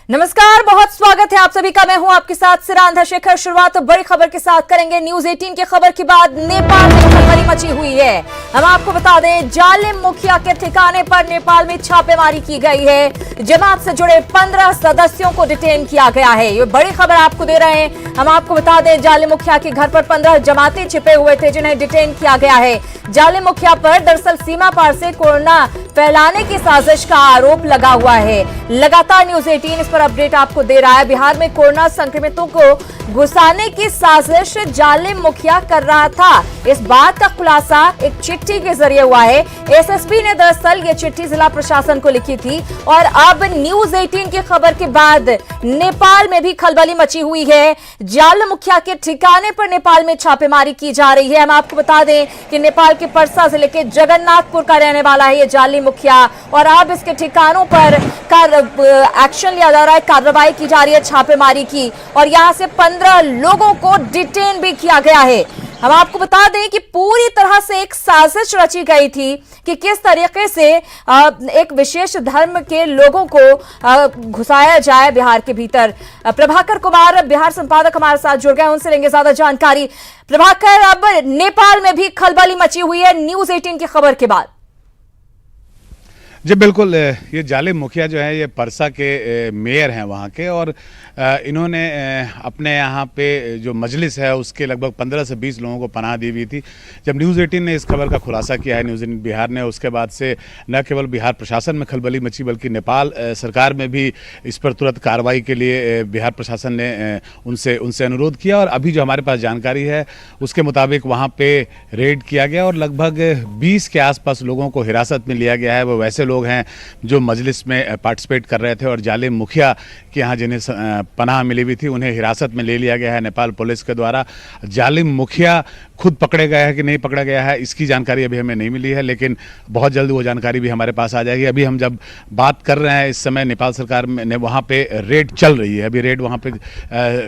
नमस्कार, बहुत स्वागत है आप सभी का। मैं हूं आपके साथ सिरा अंधाशेखर। शुरुआत बड़ी खबर के साथ करेंगे। न्यूज 18 की खबर के बाद नेपाल में खलबली मची हुई है। हम आपको बता दें, जालिम मुखिया के ठिकाने पर नेपाल में छापेमारी की गई है। जमात से जुड़े 15 सदस्यों को डिटेन किया गया है। ये बड़ी खबर आपको दे रहे हैं। हम आपको बता दें, जालिम मुखिया के घर पर 15 जमाती छिपे हुए थे जिन्हें डिटेन किया गया है। जालिम मुखिया पर दरअसल सीमा पार से कोरोना फैलाने की साजिश का आरोप लगा हुआ है। लगातार न्यूज 18 इस पर अपडेट आपको दे रहा है। बिहार में कोरोना संक्रमितों को घुसाने की साजिश जालिम मुखिया कर रहा था। इस बात का खुलासा एक चिट्ठी के जरिए हुआ है। एसएसपी ने दरअसल ये चिट्ठी जिला प्रशासन को लिखी थी और अब न्यूज 18 की खबर के बाद नेपाल में भी खलबली मची हुई है। जालिम मुखिया के ठिकाने पर नेपाल में छापेमारी की जा रही है। हम आपको बता दें कि नेपाल के परसा जिले के जगन्नाथपुर का रहने वाला है ये जालिम मुखिया और अब इसके ठिकानों पर एक्शन लिया जा रहा है, कार्रवाई की जा रही है छापेमारी की और यहां से 15 लोगों को डिटेन भी किया गया है। हम आपको बता दें कि पूरी तरह से एक साजिश रची गई थी कि किस तरीके से एक विशेष धर्म के लोगों को घुसाया जाए बिहार के भीतर। प्रभाकर कुमार बिहार संपादक हमारे साथ जुड़ गए, उनसे लेंगे ज्यादा जानकारी। प्रभाकर, अब नेपाल में भी खलबली मची हुई है न्यूज 18 की खबर के बाद। जी बिल्कुल, ये जालिम मुखिया जो है ये परसा के मेयर हैं वहाँ के और इन्होंने अपने यहाँ पे जो मजलिस है उसके लगभग 15 से 20 लोगों को पनाह दी हुई थी। जब न्यूज़ 18 ने इस खबर का खुलासा किया है, न्यूज़ 18 बिहार ने, उसके बाद से न केवल बिहार प्रशासन में खलबली मची बल्कि नेपाल सरकार में भी इस पर तुरंत कार्रवाई के लिए बिहार प्रशासन ने उनसे अनुरोध किया और अभी जो हमारे पास जानकारी है उसके मुताबिक वहाँ पे रेड किया गया और लगभग 20 के आसपास लोगों को हिरासत में लिया गया है। वो वैसे लोग हैं जो मजलिस में पार्टिसिपेट कर रहे थे और जालिम मुखिया के यहाँ जिन्हें पनाह मिली हुई थी उन्हें हिरासत में ले लिया गया है नेपाल पुलिस के द्वारा। जालिम मुखिया खुद पकड़े गए हैं कि नहीं पकड़ा गया है इसकी जानकारी अभी हमें नहीं मिली है, लेकिन बहुत जल्द वो जानकारी भी हमारे पास आ जाएगी। अभी हम जब बात कर रहे हैं इस समय नेपाल सरकार ने वहाँ पे रेड चल रही है, अभी रेड वहाँ पे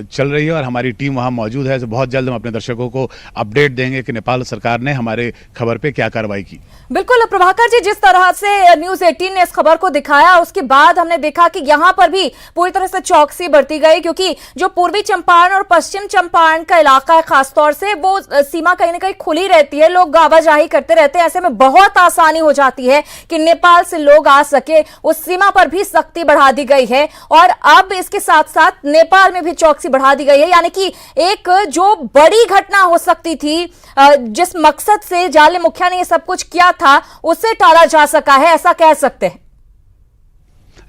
चल रही है और हमारी टीम वहाँ मौजूद है। तो बहुत जल्द हम अपने दर्शकों को अपडेट देंगे कि नेपाल सरकार ने हमारे खबर पे क्या कार्रवाई की। बिल्कुल प्रभाकर जी, जिस तरह से न्यूज 18 ने इस खबर को दिखाया उसके बाद हमने देखा कि यहाँ पर भी पूरी तरह से चौकसी बरती गई, क्योंकि जो पूर्वी चंपारण और पश्चिम चंपारण का इलाका है खासतौर से वो सीमा कहीं ना कहीं खुली रहती है, लोग आवाजाही करते रहते हैं। ऐसे में बहुत आसानी हो जाती है कि नेपाल से लोग आ सके। उस सीमा पर भी सख्ती बढ़ा दी गई है और अब इसके साथ साथ नेपाल में भी चौकसी बढ़ा दी गई है। यानी कि एक जो बड़ी घटना हो सकती थी, जिस मकसद से जालिम मुखिया ने ये सब कुछ किया था, उससे टाला जा सका है, ऐसा कह सकते हैं।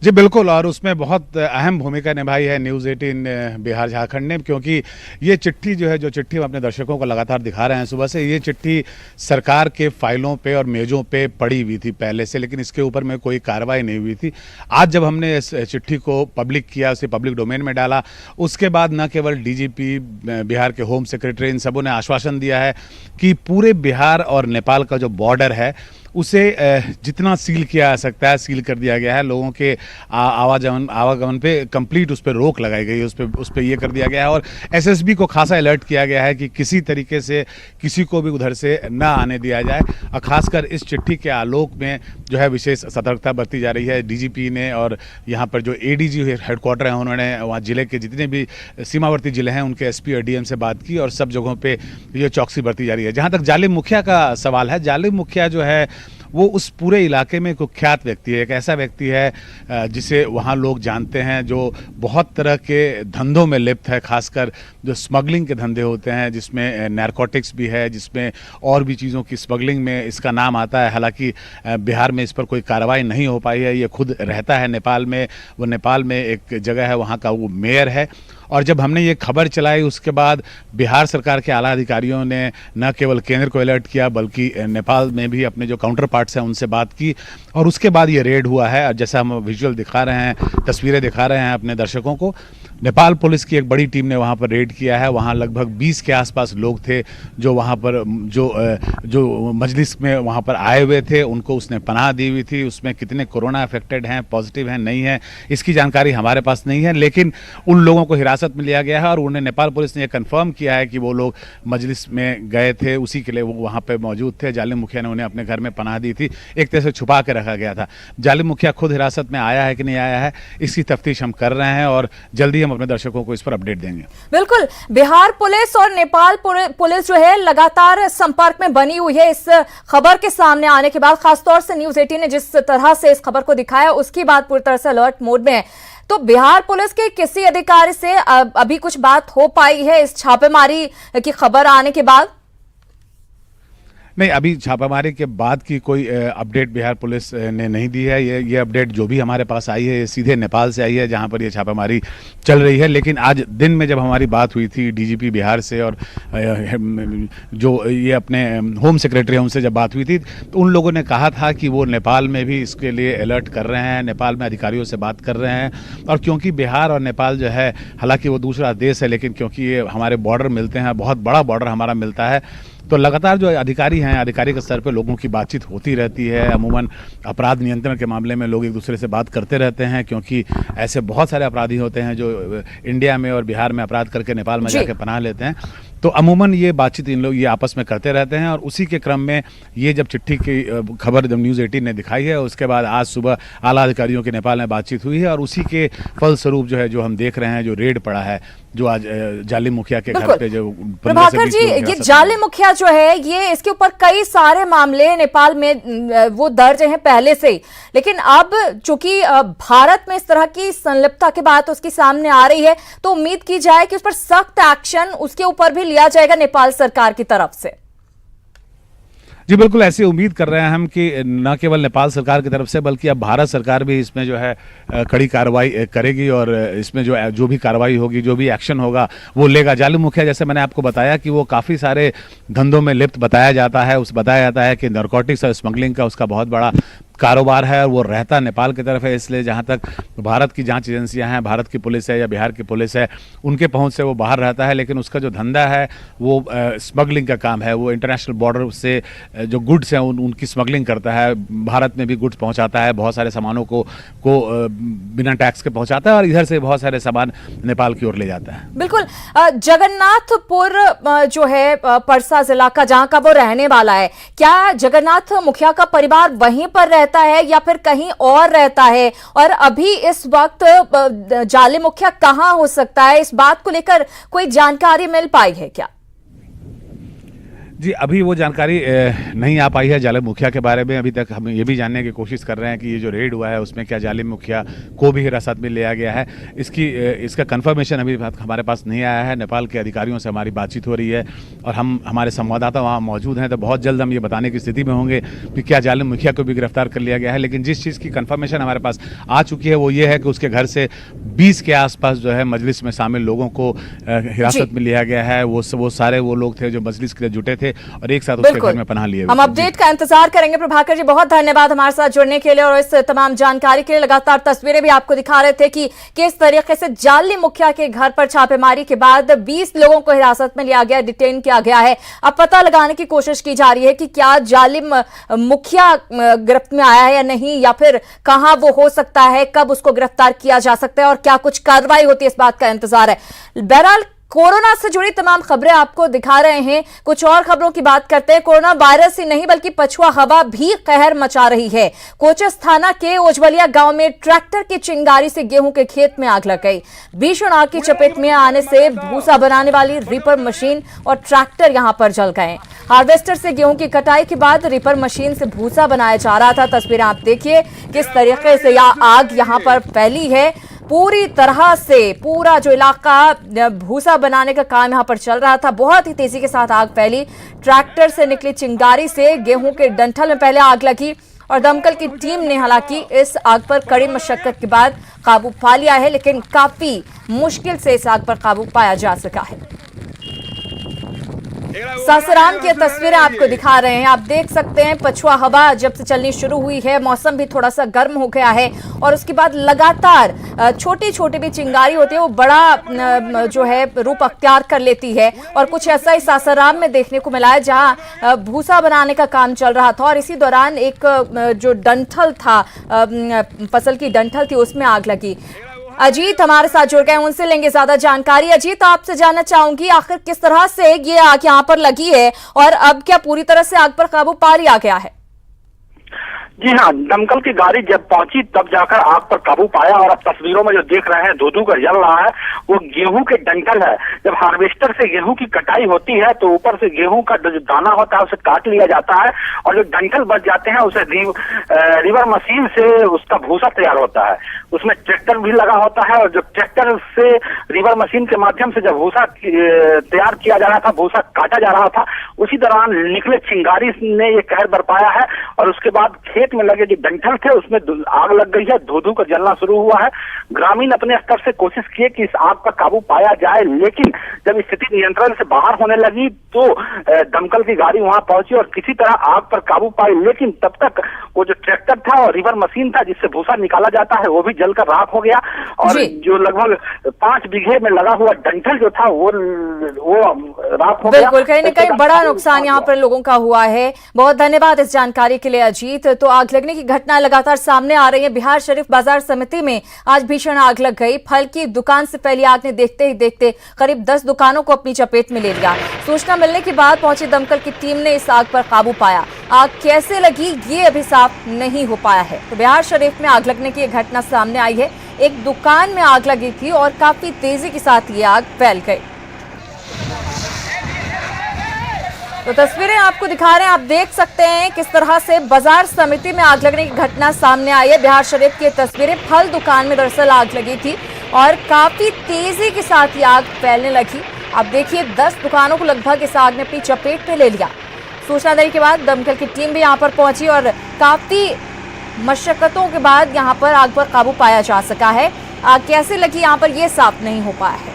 जी बिल्कुल, और उसमें बहुत अहम भूमिका निभाई है न्यूज़ 18 बिहार झारखंड ने, क्योंकि ये चिट्ठी जो है, जो चिट्ठी हम अपने दर्शकों को लगातार दिखा रहे हैं सुबह से, ये चिट्ठी सरकार के फाइलों पे और मेज़ों पे पड़ी हुई थी पहले से, लेकिन इसके ऊपर में कोई कार्रवाई नहीं हुई थी। आज जब हमने इस चिट्ठी को पब्लिक किया, उसे पब्लिक डोमेन में डाला, उसके बाद न केवल डीजीपी, बिहार के होम सेक्रेटरी, इन सबों ने आश्वासन दिया है कि पूरे बिहार और नेपाल का जो बॉर्डर है उसे जितना सील किया जा सकता है सील कर दिया गया है। लोगों के आवागमन पे कंप्लीट उस पर रोक लगाई गई है, उस पर ये कर दिया गया है और एसएसबी को खासा अलर्ट किया गया है कि किसी तरीके से किसी को भी उधर से ना आने दिया जाए। और खासकर इस चिट्ठी के आलोक में जो है विशेष सतर्कता बरती जा रही है। डीजीपी ने और यहाँ पर जो एडीजी हेडक्वार्टर हैं उन्होंने वहाँ जिले के जितने भी सीमावर्ती जिले हैं उनके एसपी और डीएम से बात की और सब जगहों पर ये चौकसी बरती जा रही है। जहाँ तक जालिम मुखिया का सवाल है, जालिम मुखिया जो है वो उस पूरे इलाके में कुख्यात व्यक्ति है, एक ऐसा व्यक्ति है जिसे वहाँ लोग जानते हैं, जो बहुत तरह के धंधों में लिप्त है, खासकर जो स्मगलिंग के धंधे होते हैं जिसमें नारकोटिक्स भी है, जिसमें और भी चीज़ों की स्मगलिंग में इसका नाम आता है। हालांकि बिहार में इस पर कोई कार्रवाई नहीं हो पाई है। ये खुद रहता है नेपाल में, वो नेपाल में एक जगह है वहाँ का वो मेयर है। और जब हमने ये खबर चलाई उसके बाद बिहार सरकार के आला अधिकारियों ने न केवल केंद्र को अलर्ट किया बल्कि नेपाल में भी अपने जो काउंटर पार्ट्स हैं उनसे बात की और उसके बाद ये रेड हुआ है। और जैसा हम विजुअल दिखा रहे हैं, तस्वीरें दिखा रहे हैं अपने दर्शकों को, नेपाल पुलिस की एक बड़ी टीम ने वहाँ पर रेड किया है। वहाँ लगभग 20 के आसपास लोग थे जो वहाँ पर जो मजलिस में वहाँ पर आए हुए थे, उनको उसने पनाह दी हुई थी। उसमें कितने कोरोना अफेक्टेड हैं, पॉजिटिव हैं, नहीं है, इसकी जानकारी हमारे पास नहीं है, लेकिन उन लोगों को हिरासत में लिया गया है और उन्हें नेपाल पुलिस ने यह कंफर्म किया है कि वो लोग मजलिस में गए थे, उसी के लिए वो वहाँ पर मौजूद थे। जालिम मुखिया ने उन्हें अपने घर में पनाह दी थी, एक तरह से छुपा के रखा गया था। जालिम मुखिया खुद हिरासत में आया है कि नहीं आया है, इसकी तफ्तीश हम कर रहे हैं और जल्दी हम अपने दर्शकों को इस पर अपडेट देंगे। बिल्कुल, बिहार पुलिस और नेपाल पुलिस जो है लगातार संपर्क में बनी हुई है इस खबर के सामने आने के बाद। खासतौर से न्यूज 18 ने जिस तरह से इस खबर को दिखाया उसकी बात पूरी तरह से अलर्ट मोड में है। तो बिहार पुलिस के किसी अधिकारी से अभी कुछ बात हो पाई है इस छापेमारी की खबर आने के बाद? नहीं, अभी छापामारी के बाद की कोई अपडेट बिहार पुलिस ने नहीं दी है। ये अपडेट जो भी हमारे पास आई है ये सीधे नेपाल से आई है, जहां पर ये छापामारी चल रही है। लेकिन आज दिन में जब हमारी बात हुई थी डीजीपी बिहार से और जो ये अपने होम सेक्रेटरी उनसे जब बात हुई थी, तो उन लोगों ने कहा था कि वो नेपाल में भी इसके लिए अलर्ट कर रहे हैं, नेपाल में अधिकारियों से बात कर रहे हैं। और क्योंकि बिहार और नेपाल जो है, हालांकि वो दूसरा देश है, लेकिन क्योंकि ये हमारे बॉर्डर मिलते हैं, बहुत बड़ा बॉर्डर हमारा मिलता है, तो लगातार जो अधिकारी हैं, अधिकारी के स्तर पे लोगों की बातचीत होती रहती है। अमूमन अपराध नियंत्रण के मामले में लोग एक दूसरे से बात करते रहते हैं, क्योंकि ऐसे बहुत सारे अपराधी होते हैं जो इंडिया में और बिहार में अपराध करके नेपाल में जाके पनाह लेते हैं। तो अमूमन ये बातचीत इन लोग ये आपस में करते रहते हैं। और उसी के क्रम में ये जब चिट्ठी की खबर जब न्यूज़ 18 ने दिखाई है, उसके बाद आज सुबह आला अधिकारियों की नेपाल में बातचीत हुई है और उसी के फलस्वरूप जो है, जो हम देख रहे हैं, जो रेड पड़ा है, जो आज जालिम मुखिया के घर पे जो प्रभाकर जी, ये जालिम मुखिया जो है, ये इसके ऊपर कई सारे मामले नेपाल में वो दर्ज हैं पहले से ही, लेकिन अब चूंकि भारत में इस तरह की संलिप्तता की बात उसकी सामने आ रही है, तो उम्मीद की जाए कि उस पर सख्त एक्शन उसके ऊपर भी लिया जाएगा नेपाल सरकार की तरफ से। जी बिल्कुल, ऐसी उम्मीद कर रहे हैं हम कि न केवल नेपाल सरकार की तरफ से बल्कि अब भारत सरकार भी इसमें जो है कड़ी कार्रवाई करेगी और इसमें जो भी कार्रवाई होगी, जो भी एक्शन होगा वो लेगा। जालिम मुखिया, जैसे मैंने आपको बताया कि वो काफ़ी सारे धंधों में लिप्त बताया जाता है कि नारकोटिक्स और स्मगलिंग का उसका बहुत बड़ा कारोबार है और वो रहता नेपाल की तरफ है। इसलिए जहाँ तक भारत की जांच एजेंसियां हैं, भारत की पुलिस है या बिहार की पुलिस है, उनके पहुंच से वो बाहर रहता है, लेकिन उसका जो धंधा है वो स्मगलिंग का काम है। वो इंटरनेशनल बॉर्डर से जो गुड्स हैं उनकी स्मगलिंग करता है, भारत में भी गुड्स पहुंचाता है, बहुत सारे सामानों को बिना टैक्स के पहुंचाता है और इधर से बहुत सारे सामान नेपाल की ओर ले जाता है। बिल्कुल, जगन्नाथपुर जो है परसा जिला का, जहां का वो रहने वाला है, क्या जगन्नाथ मुखिया का परिवार वहीं पर रहता है या फिर कहीं और रहता है? और अभी इस वक्त जालिम मुखिया कहां हो सकता है, इस बात को लेकर कोई जानकारी मिल पाई है क्या? जी, अभी वो जानकारी नहीं आ पाई है जालिम मुखिया के बारे में। अभी तक हम ये भी जानने की कोशिश कर रहे हैं कि ये जो रेड हुआ है उसमें क्या जालिम मुखिया को भी हिरासत में लिया गया है। इसका कंफर्मेशन अभी हमारे पास नहीं आया है। नेपाल के अधिकारियों से हमारी बातचीत हो रही है और हमारे संवाददाता वहाँ मौजूद हैं, तो बहुत जल्द हम ये बताने की स्थिति में होंगे कि क्या जालिम मुखिया को भी गिरफ्तार कर लिया गया है। लेकिन जिस चीज़ की कंफर्मेशन हमारे पास आ चुकी है वो ये है कि उसके घर से 20 के आसपास जो है मजलिस में शामिल लोगों को हिरासत में लिया गया है। वो सारे वो लोग थे जो मजलिस के लिए जुटे थे और एक साथ उसके घर में पनाह लिए। हम अपडेट का इंतजार करेंगे। प्रभाकर जी, बहुत धन्यवाद हमारे साथ जुड़ने के लिए और इस तमाम जानकारी के लिए। लगातार तस्वीरें भी आपको दिखा रहे थे कि किस तरीके से जालिम मुखिया के घर पर छापेमारी के बाद 20 लोगों को हिरासत में लिया गया, डिटेन किया गया है। अब पता लगाने की कोशिश की जा रही है कि क्या जालिम मुखिया गिरफ्त में आया है या नहीं, या फिर कहां वो हो सकता है, कब उसको गिरफ्तार किया जा सकता है और क्या कुछ कार्रवाई होती है, इस बात का इंतजार है। बहरहाल कोरोना से जुड़ी तमाम खबरें आपको दिखा रहे हैं। कुछ और खबरों की बात करते हैं। कोरोना वायरस ही नहीं बल्कि पछुआ हवा भी कहर मचा रही है। कोचस थाना के ओझवलिया गांव में ट्रैक्टर की चिंगारी से गेहूं के खेत में आग लग गई। भीषण आग की चपेट में आने से भूसा बनाने वाली रीपर मशीन और ट्रैक्टर यहां पर जल गए। हार्वेस्टर से गेहूं की कटाई के बाद रीपर मशीन से भूसा बनाया जा रहा था। तस्वीरें आप देखिए किस तरीके से यह आग यहां पर फैली है। पूरी तरह से पूरा जो इलाका भूसा बनाने का काम यहां पर चल रहा था, बहुत ही तेजी के साथ आग फैली। ट्रैक्टर से निकली चिंगारी से गेहूं के डंठल में पहले आग लगी और दमकल की टीम ने हालांकि इस आग पर कड़ी मशक्कत के बाद काबू पा लिया है, लेकिन काफी मुश्किल से इस आग पर काबू पाया जा सका है। सासाराम की तस्वीरें आपको दिखा रहे हैं। आप देख सकते हैं पछुआ हवा जब से चलनी शुरू हुई है, मौसम भी थोड़ा सा गर्म हो गया है और उसके बाद लगातार छोटी छोटी भी चिंगारी होती है, वो बड़ा जो है रूप अख्तियार कर लेती है। और कुछ ऐसा ही सासाराम में देखने को मिला है जहां भूसा बनाने का काम चल रहा था और इसी दौरान एक जो डंठल था, फसल की डंठल थी, उसमें आग लगी। अजीत हमारे साथ जुड़ गए, उनसे लेंगे ज्यादा जानकारी। अजीत, आपसे जानना चाहूंगी आखिर किस तरह से ये आग यहाँ पर लगी है और अब क्या पूरी तरह से आग पर काबू पा लिया गया है? जी हाँ, दमकल की गाड़ी जब पहुंची तब जाकर आग पर काबू पाया। और अब तस्वीरों में जो देख रहे हैं धू कर जल रहा है, वो गेहूं के डंठल है। जब हार्वेस्टर से गेहूं की कटाई होती है तो ऊपर से गेहूं का जो दाना होता है उसे काट लिया जाता है और जो डंठल बच जाते हैं उसे रिवर मशीन से उसका भूसा तैयार होता है। उसमें ट्रैक्टर भी लगा होता है और जो ट्रैक्टर से रिवर मशीन के माध्यम से जब भूसा तैयार किया जा रहा था, भूसा काटा जा रहा था, उसी दौरान निकले चिंगारी ने ये कहर बरपाया है। और उसके बाद खेत में लगे जो डंठल थे उसमें आग लग गई है, धू कर जलना शुरू हुआ है। ग्रामीण अपने स्तर से कोशिश किए कि इस आग पर काबू पाया जाए, लेकिन जब स्थिति नियंत्रण से बाहर होने लगी तो दमकल की गाड़ी वहां पहुंची और किसी तरह आग पर काबू पाई। लेकिन तब तक वो जो ट्रैक्टर था और रिवर मशीन था जिससे भूसा निकाला जाता है वो भी जलकर राख हो गया। और जो लगभग 5 बीघे में लगा हुआ डंठल जो था वो राख हो गया। बिल्कुल, कहीं न कहीं बड़ा नुकसान यहाँ पर लोगों का हुआ है। बहुत धन्यवाद इस जानकारी के लिए अजीत। तो आग लगने की घटना लगातार सामने आ रही है। बिहार शरीफ बाजार समिति में आज भीषण आग लग गई। फल की दुकान से फैली आग ने देखते ही देखते करीब 10 दुकानों को अपनी चपेट में ले लिया। सूचना मिलने के बाद पहुंची दमकल की टीम ने इस आग पर काबू पाया। आग कैसे लगी ये अभी साफ नहीं हो पाया है। तो बिहार शरीफ में आग लगने की एक घटना सामने आई है। एक दुकान में आग लगी थी और काफी तेजी के साथ ये आग फैल गई। तो तस्वीरें आपको दिखा रहे हैं, आप देख सकते हैं किस तरह से बाजार समिति में आग लगने की घटना सामने आई है। बिहार शरीफ की तस्वीरें, फल दुकान में दरअसल आग लगी थी और काफी तेजी के साथ ये आग फैलने लगी। आप देखिए 10 दुकानों को लगभग इस आग ने अपनी चपेट में ले लिया। सूचना देने के बाद दमकल की टीम भी यहाँ पर पहुंची और काफी मशक्कतों के बाद यहाँ पर आग पर काबू पाया जा सका है। आग कैसे लगी यहाँ पर यह साफ नहीं हो पाया है।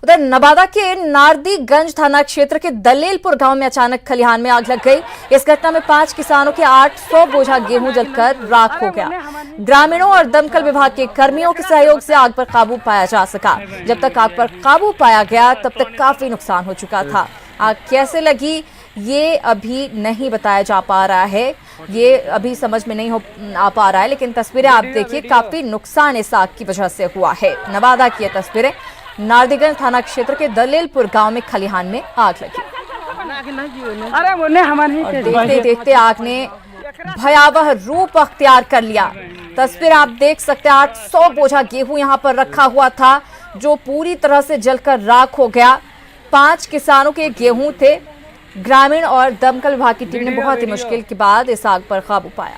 उधर नवादा के नारदीगंज थाना क्षेत्र के दलेलपुर गांव में अचानक खलिहान में आग लग गई। इस घटना में 5 किसानों के 800 बोझा गेहूं जलकर राख हो गया। ग्रामीणों और दमकल विभाग के कर्मियों के सहयोग से आग पर काबू पाया जा सका। जब तक आग पर काबू पाया गया तब तक काफी नुकसान हो चुका था। आग कैसे लगी ये अभी नहीं बताया जा पा रहा है, ये अभी समझ में नहीं आ पा रहा है, लेकिन तस्वीरें आप देखिए काफी नुकसान इस आग की वजह से हुआ है। नवादा की तस्वीरें, नारदीगंज थाना क्षेत्र के दलेलपुर गांव में खलिहान में आग लगी। और देखते देखते आग ने भयावह रूप अख्तियार कर लिया। तस्वीर आप देख सकते हैं, 800 बोझा गेहूं यहां पर रखा हुआ था जो पूरी तरह से जलकर राख हो गया। 5 किसानों के गेहूं थे। ग्रामीण और दमकल विभाग की टीम ने बहुत ही मुश्किल के बाद इस आग पर काबू पाया।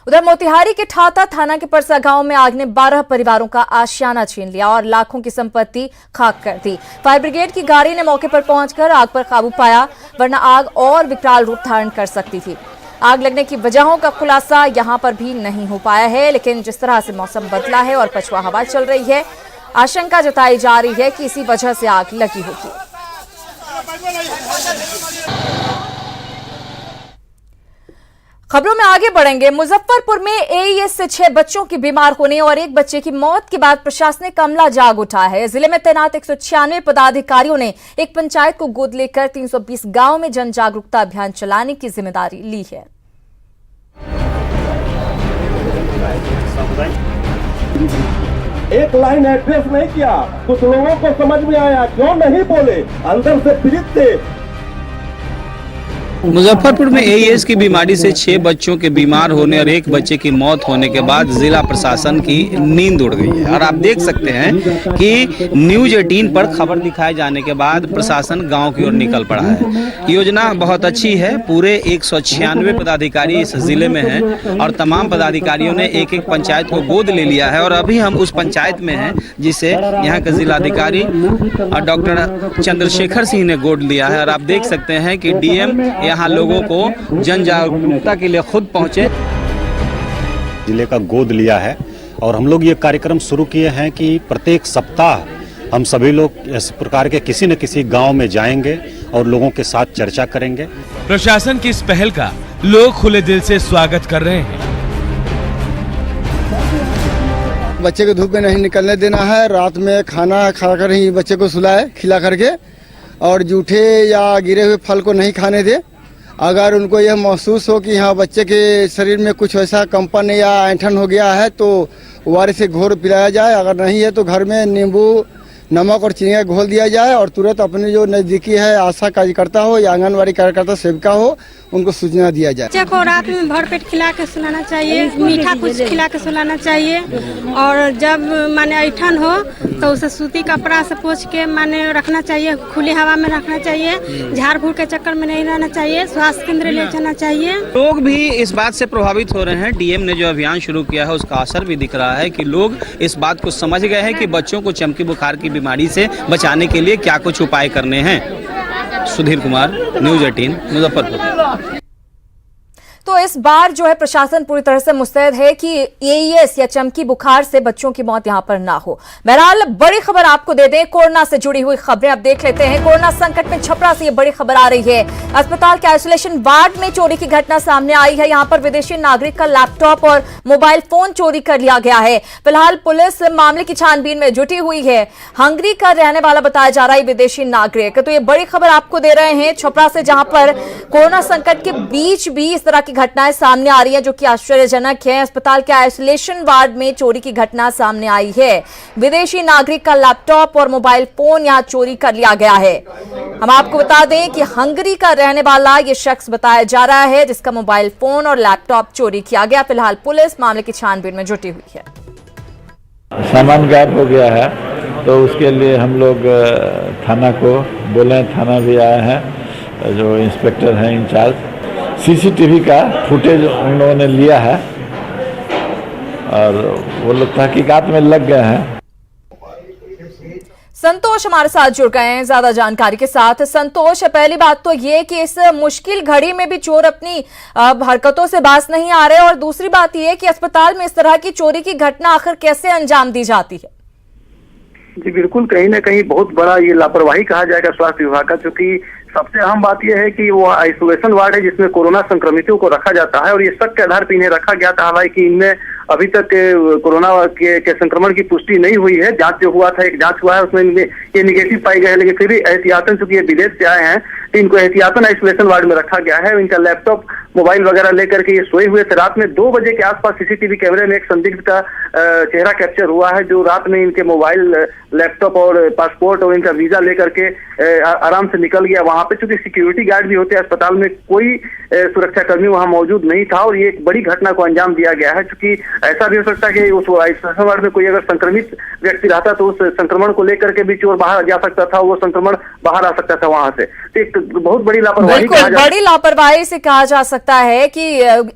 उधर मोतिहारी के ठाता थाना के परसा गांव में आग ने 12 परिवारों का आशियाना छीन लिया और लाखों की संपत्ति खाक कर दी। फायर ब्रिगेड की गाड़ी ने मौके पर पहुंचकर आग पर काबू पाया, वरना आग और विकराल रूप धारण कर सकती थी। आग लगने की वजहों का खुलासा यहां पर भी नहीं हो पाया है, लेकिन जिस तरह से मौसम बदला है और पछुआ हवा चल रही है, आशंका जताई जा रही है कि इसी वजह से आग लगी होगी। खबरों में आगे बढ़ेंगे। मुजफ्फरपुर में एईएस से 6 बच्चों की बीमार होने और एक बच्चे की मौत के बाद प्रशासनिक अमला जाग उठा है। जिले में तैनात 196 पदाधिकारियों ने एक पंचायत को गोद लेकर 320 गांव में जन जागरूकता अभियान चलाने की जिम्मेदारी ली है। एक लाइन एड्रेस नहीं किया, कुछ लोगों को समझ में आया, क्यों नहीं बोले, अंदर से पीड़ित थे। मुजफ्फरपुर में एईएस की बीमारी से 6 बच्चों के बीमार होने और एक बच्चे की मौत होने के बाद जिला प्रशासन की नींद उड़ गई है। और आप देख सकते हैं कि न्यूज 18 पर खबर दिखाए जाने के बाद प्रशासन गांव की ओर निकल पड़ा है। योजना बहुत अच्छी है। पूरे 196 पदाधिकारी इस जिले में हैं और तमाम पदाधिकारियों ने एक एक पंचायत को गोद ले लिया है। और अभी हम उस पंचायत में हैं जिसे यहाँ के जिलाधिकारी डॉक्टर चंद्रशेखर सिंह ने गोद लिया है। और आप देख सकते हैं कि डीएम यहाँ लोगों को जन जागरूकता के लिए खुद पहुंचे। जिले का गोद लिया है और हम लोग ये कार्यक्रम शुरू किए हैं कि प्रत्येक सप्ताह हम सभी लोग इस प्रकार के किसी न किसी गांव में जाएंगे और लोगों के साथ चर्चा करेंगे। प्रशासन की इस पहल का लोग खुले दिल से स्वागत कर रहे हैं। बच्चे को धूप में नहीं निकलने देना है, रात में खाना खाकर ही बच्चे को सुलाए खिला करके, और जूठे या गिरे हुए फल को नहीं खाने दे। अगर उनको यह महसूस हो कि हाँ बच्चे के शरीर में कुछ ऐसा कंपन या ऐंठन हो गया है तो ORS से घोल पिलाया जाए। अगर नहीं है तो घर में नींबू, नमक और चीनी का घोल दिया जाए और तुरंत अपने जो नज़दीकी है आशा कार्यकर्ता हो या आंगनवाड़ी कार्यकर्ता सेविका हो उनको सूचना दिया जाए। बच्चे को रात में भरपेट खिला के सुलाना चाहिए, मीठा कुछ खिला के सुलाना चाहिए, और जब माने ऐठन हो तो उसे सूती कपड़ा से पोंछ के माने रखना चाहिए, खुली हवा में रखना चाहिए, झाड़ फूक के चक्कर में नहीं रहना चाहिए, स्वास्थ्य केंद्र ले जाना चाहिए। लोग भी इस बात से प्रभावित हो रहे हैं। डीएम ने जो अभियान शुरू किया है उसका असर भी दिख रहा है कि लोग इस बात को समझ गए हैं कि बच्चों को चमकी बुखार की बीमारी से बचाने के लिए क्या कुछ उपाय करने हैं। सुधीर कुमार, न्यूज़ 18, मुजफ्फरपुर। तो इस बार जो है प्रशासन पूरी तरह से मुस्तैद है कि AES या चमकी बुखार से बच्चों की मौत यहां पर ना हो। बहरहाल बड़ी खबर आपको दे दें, कोरोना से जुड़ी हुई खबरें अब देख लेते हैं। कोरोना संकट में छपरा से ये बड़ी खबर आ रही है। अस्पताल के आइसोलेशन वार्ड में चोरी की घटना सामने आई है। यहां पर विदेशी नागरिक का लैपटॉप और मोबाइल फोन चोरी कर लिया गया है। फिलहाल पुलिस मामले की छानबीन में जुटी हुई है। हंगरी का रहने वाला बताया जा रहा है विदेशी नागरिक। तो ये बड़ी खबर आपको दे रहे हैं छपरा से, जहां पर कोरोना संकट के बीच भी इस तरह की घटनाएं सामने आ रही हैं जो कि आश्चर्यजनक है। अस्पताल के आइसोलेशन वार्ड में चोरी की घटना सामने आई है। विदेशी नागरिक का लैपटॉप और मोबाइल फोन यहां चोरी कर लिया गया है। हम आपको बता दें कि हंगरी का रहने वाला ये शख्स बताया जा रहा है जिसका मोबाइल फोन और लैपटॉप चोरी किया गया। फिलहाल पुलिस मामले की छानबीन में जुटी हुई है। सामान गायब हो गया है तो उसके लिए हम लोग थाना को बोले, थाना भी आया है, जो इंस्पेक्टर हैं इंचार्ज। CCTV का फुटेज उन लोगों ने लिया है और वो लोग तहकीकात में लग गए हैं। संतोष हमारे साथ जुड़ गए हैं ज्यादा जानकारी के साथ। संतोष, पहली बात तो ये कि इस मुश्किल घड़ी में भी चोर अपनी हरकतों से बाज नहीं आ रहे, और दूसरी बात ये कि अस्पताल में इस तरह की चोरी की घटना आखिर कैसे अंजाम दी जाती है? जी बिल्कुल, कहीं ना कहीं बहुत बड़ा ये लापरवाही कहा जाएगा स्वास्थ्य विभाग का, क्योंकि सबसे अहम बात यह है कि वो आइसोलेशन वार्ड है जिसमें कोरोना संक्रमितों को रखा जाता है, और ये शक के आधार पर इन्हें रखा गया था। हालांकि इनमें अभी तक कोरोना के संक्रमण की पुष्टि नहीं हुई है। जांच जो हुआ था, एक जांच हुआ है, उसमें ये निगेटिव पाई गए हैं, लेकिन फिर भी एहतियातन चूंकि ये विदेश से आए हैं तो इनको एहतियातन आइसोलेशन वार्ड में रखा गया है। इनका लैपटॉप, मोबाइल वगैरह लेकर के ये सोए हुए थे। रात में 2 बजे के आसपास CCTV कैमरे में एक संदिग्ध का चेहरा कैप्चर हुआ है, जो रात में इनके मोबाइल, लैपटॉप और पासपोर्ट और इनका वीजा लेकर के आराम से निकल गया। वहां पे चूंकि सिक्योरिटी गार्ड भी होते हैं अस्पताल में, कोई सुरक्षाकर्मी वहां मौजूद नहीं था और ये एक बड़ी घटना को अंजाम दिया गया है। चूंकि ऐसा भी हो सकता है कि उस आइसोलेशन वार्ड में कोई अगर संक्रमित व्यक्ति रहता तो उस संक्रमण को लेकर के भी चोर बाहर जा सकता था, वो संक्रमण बाहर आ सकता था वहां से। तो एक बहुत बड़ी लापरवाही, बड़ी लापरवाही से कहा जा सकता है कि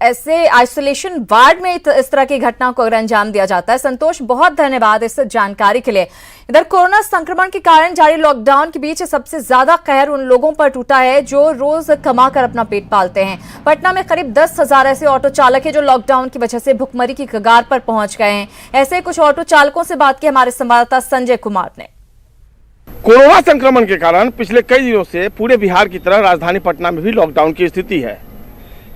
ऐसे आइसोलेशन वार्ड में इस तरह की घटना को अगर अंजाम दिया जाता है। संतोष, बहुत धन्यवाद इस जानकारी के लिए। इधर कोरोना संक्रमण के कारण जारी लॉकडाउन के बीच सबसे ज्यादा कहर उन लोगों पर टूटा है जो रोज कमाकर अपना पेट पालते हैं। पटना में करीब 10,000 ऐसे ऑटो चालक हैं जो लॉकडाउन की वजह से भुखमरी की कगार पर पहुंच गए हैं। ऐसे कुछ ऑटो चालकों से बात की हमारे संवाददाता संजय कुमार ने। कोरोना संक्रमण के कारण पिछले कई दिनों से पूरे बिहार की तरह राजधानी पटना में भी लॉकडाउन की स्थिति है।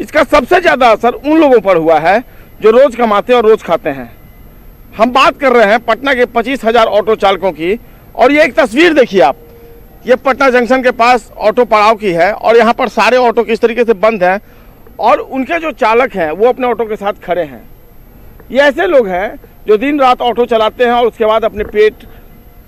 इसका सबसे ज्यादा असर उन लोगों पर हुआ है जो रोज कमाते और रोज खाते हैं। हम बात कर रहे हैं पटना के 25,000 ऑटो चालकों की, और ये एक तस्वीर देखिए आप, ये पटना जंक्शन के पास ऑटो पड़ाव की है और यहाँ पर सारे ऑटो किस तरीके से बंद हैं और उनके जो चालक हैं वो अपने ऑटो के साथ खड़े हैं। ये ऐसे लोग हैं जो दिन रात ऑटो चलाते हैं और उसके बाद अपने पेट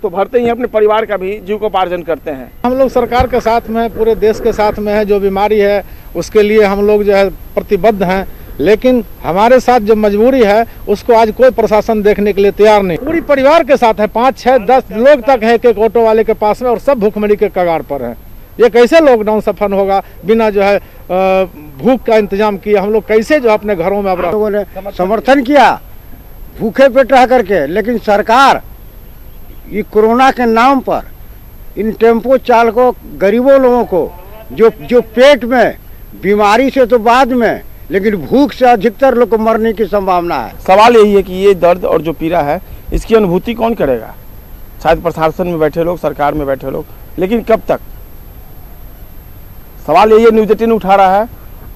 तो भरते ही अपने परिवार का भी जीविकोपार्जन करते हैं। हम लोग सरकार के साथ में, पूरे देश के साथ में है। जो बीमारी है उसके लिए हम लोग जो है प्रतिबद्ध हैं, लेकिन हमारे साथ जो मजबूरी है उसको आज कोई प्रशासन देखने के लिए तैयार नहीं। पूरी परिवार के साथ है, 5, 6, 10 लोग तक है एक ऑटो वाले के पास में, और सब भूखमरी के कगार पर हैं। ये कैसे लॉकडाउन सफल होगा बिना जो है भूख का इंतजाम किया? हम लोग कैसे जो अपने घरों में अब लोगों ने समर्थन किया भूखे पेट रह करके, लेकिन सरकार ये कोरोना के नाम पर इन टेम्पो चालकों, गरीबों लोगों को जो पेट में बीमारी से तो बाद में, लेकिन भूख से अधिकतर लोग को मरने की संभावना है। सवाल यही है कि ये दर्द और जो पीड़ा है इसकी अनुभूति कौन करेगा? शायद प्रशासन में बैठे लोग, सरकार में बैठे लोग, लेकिन कब तक? सवाल ये न्यूज़ 18 उठा रहा है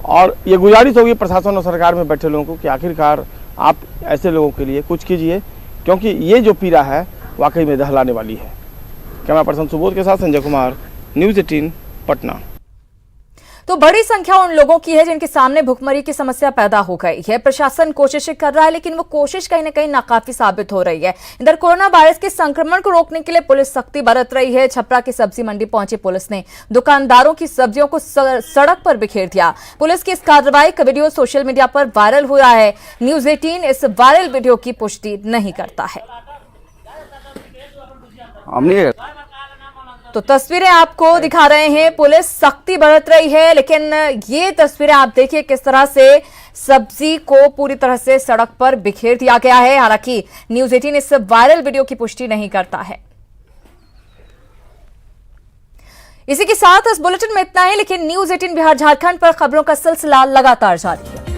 और ये गुजारिश होगी प्रशासन और सरकार में बैठे लोगों को कि आखिरकार आप ऐसे लोगों के लिए कुछ कीजिए, क्योंकि ये जो पीड़ा है वाकई में दहलाने वाली है। कैमरा पर्सन सुबोध के साथ संजय कुमार, न्यूज़ 18 पटना। तो बड़ी संख्या उन लोगों की है जिनके सामने भुखमरी की समस्या पैदा हो गई है। प्रशासन कोशिशें कर रहा है, लेकिन वो कोशिश कहीं न कहीं नाकाफी साबित हो रही है। इधर कोरोना वायरस के संक्रमण को रोकने के लिए पुलिस सख्ती बरत रही है। छपरा की सब्जी मंडी पहुंची पुलिस ने दुकानदारों की सब्जियों को सड़क पर बिखेर दिया। पुलिस की इस कार्रवाई का वीडियो सोशल मीडिया पर वायरल हुआ है। न्यूज़ 18 इस वायरल वीडियो की पुष्टि नहीं करता है। तो तस्वीरें आपको दिखा रहे हैं, पुलिस सख्ती बरत रही है, लेकिन ये तस्वीरें आप देखिए किस तरह से सब्जी को पूरी तरह से सड़क पर बिखेर दिया गया है। हालांकि न्यूज़ 18 इस वायरल वीडियो की पुष्टि नहीं करता है। इसी के साथ इस बुलेटिन में इतना ही, लेकिन न्यूज़ 18 बिहार झारखंड पर खबरों का सिलसिला लगातार जारी है।